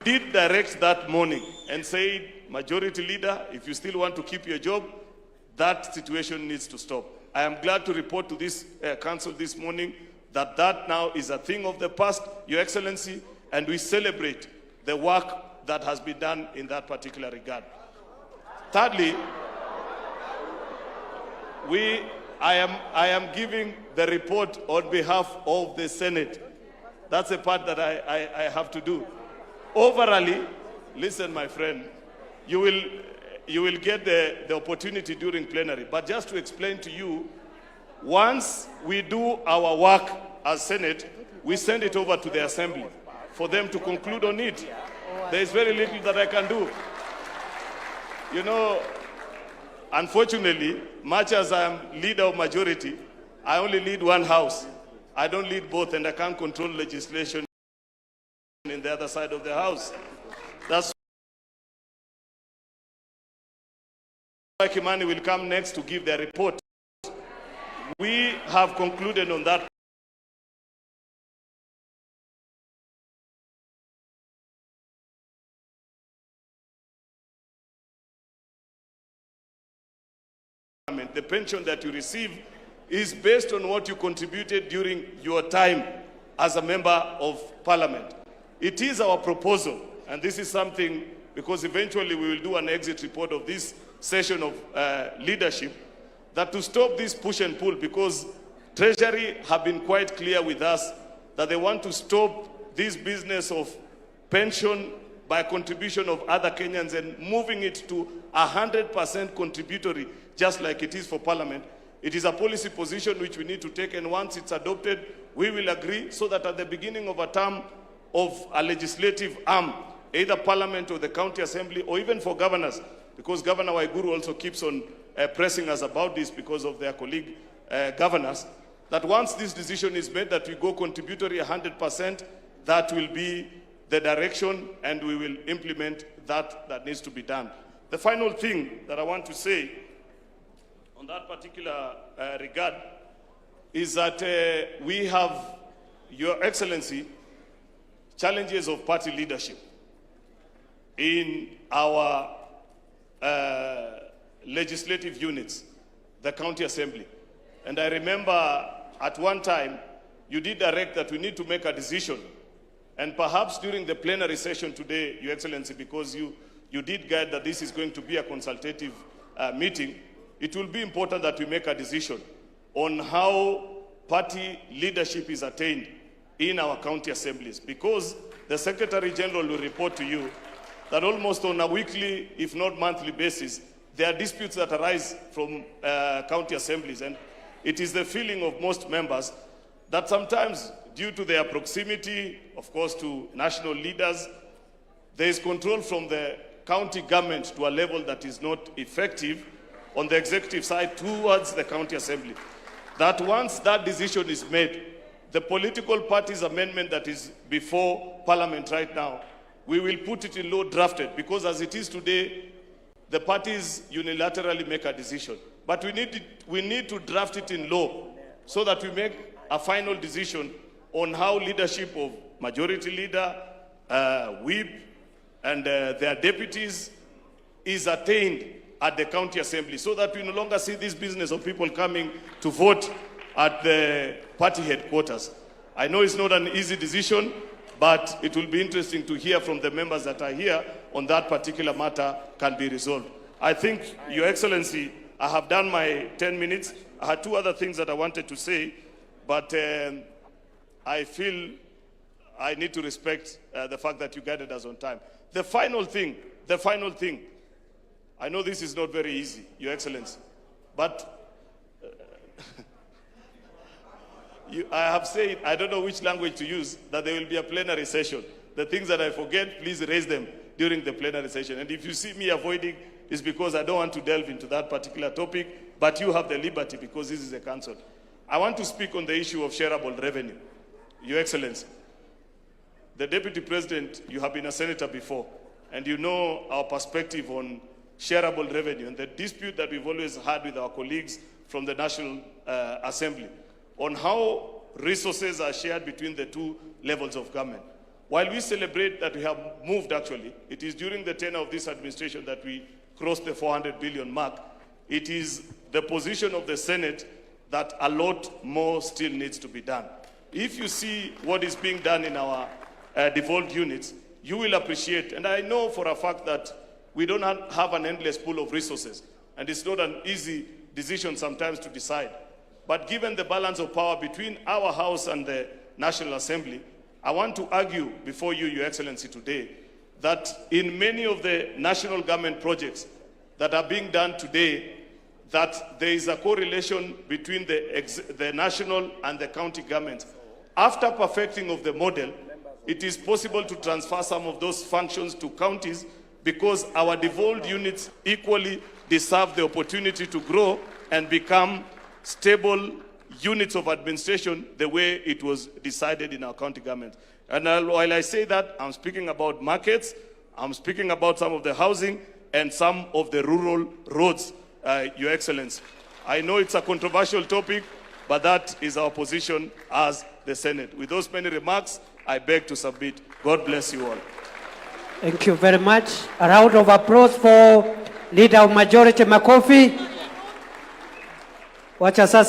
did direct that morning and said, Majority Leader, if you still want to keep your job, that situation needs to stop. I am glad to report to this council this morning that that now is a thing of the past, Your Excellency, and we celebrate the work that has been done in that particular regard. Thirdly, I am giving the report on behalf of the Senate. That's the part that I have to do. Overall, listen, my friend, you will get the opportunity during plenary. But just to explain to you, once we do our work as Senate, we send it over to the Assembly for them to conclude on it. There is very little that I can do. You know, unfortunately, much as I am leader of majority, I only lead one house. I don't lead both, and I can't control legislation in the other side of the house. That's why Kimani will come next to give their report. We have concluded on that. The pension that you receive is based on what you contributed during your time as a member of parliament. It is our proposal, and this is something, because eventually we will do an exit report of this session of leadership, that to stop this push and pull, because Treasury have been quite clear with us that they want to stop this business of pension by contribution of other Kenyans and moving it to 100% contributory, just like it is for Parliament. It is a policy position which we need to take, and once it's adopted, we will agree so that at the beginning of a term of a legislative arm, either Parliament or the County Assembly, or even for governors, because Governor Waiguru also keeps on pressing us about this because of their colleague governors, that once this decision is made that we go contributory 100%, that will be the direction, and we will implement that needs to be done. The final thing that I want to say on that particular regard is that we have, Your Excellency, challenges of party leadership in our legislative units, the County Assembly. And I remember at one time, you did direct that we need to make a decision. And perhaps during the plenary session today, Your Excellency, because you did guide that this is going to be a consultative meeting, it will be important that we make a decision on how party leadership is attained in our county assemblies, because the Secretary General will report to you that almost on a weekly, if not monthly basis, there are disputes that arise from county assemblies. And it is the feeling of most members that sometimes, due to their proximity, of course, to national leaders, there is control from the county government to a level that is not effective on the executive side towards the county assembly. That once that decision is made, the political party's amendment that is before Parliament right now, we will put it in law drafted, because as it is today, the parties unilaterally make a decision. But we need to draft it in law so that we make a final decision on how leadership of Majority Leader, Whip, and their deputies is attained at the county assembly, so that we no longer see this business of people coming to vote at the party headquarters. I know it's not an easy decision, but it will be interesting to hear from the members that are here on that particular matter can be resolved. I think, Your Excellency, I have done my 10 minutes. I had two other things that I wanted to say, but I feel I need to respect the fact that you guided us on time. The final thing, I know this is not very easy, Your Excellency, but I have said, I don't know which language to use, that there will be a plenary session. The things that I forget, please raise them during the plenary session. And if you see me avoiding, it's because I don't want to delve into that particular topic, but you have the liberty because this is a council. I want to speak on the issue of shareable revenue, Your Excellency. The Deputy President, you have been a senator before, and you know our perspective on shareable revenue and the dispute that we've always had with our colleagues from the National Assembly on how resources are shared between the two levels of government. While we celebrate that we have moved, actually, it is during the tenure of this administration that we crossed the 400 billion mark. It is the position of the Senate that a lot more still needs to be done. If you see what is being done in our devolved units, you will appreciate, and I know for a fact that we don't have an endless pool of resources, and it's not an easy decision sometimes to decide. But given the balance of power between our House and the National Assembly, I want to argue before you, Your Excellency, today, that in many of the national government projects that are being done today, that there is a correlation between the national and the county governments. After perfecting of the model, it is possible to transfer some of those functions to counties because our devolved units equally deserve the opportunity to grow and become stable units of administration the way it was decided in our county government. And while I say that, I'm speaking about markets, I'm speaking about some of the housing and some of the rural roads, Your Excellency. I know it's a controversial topic, but that is our position as the Senate. With those many remarks, I beg to submit. God bless you all. Thank you very much. A round of applause for Leader of Majority Makofi. Wacha sasa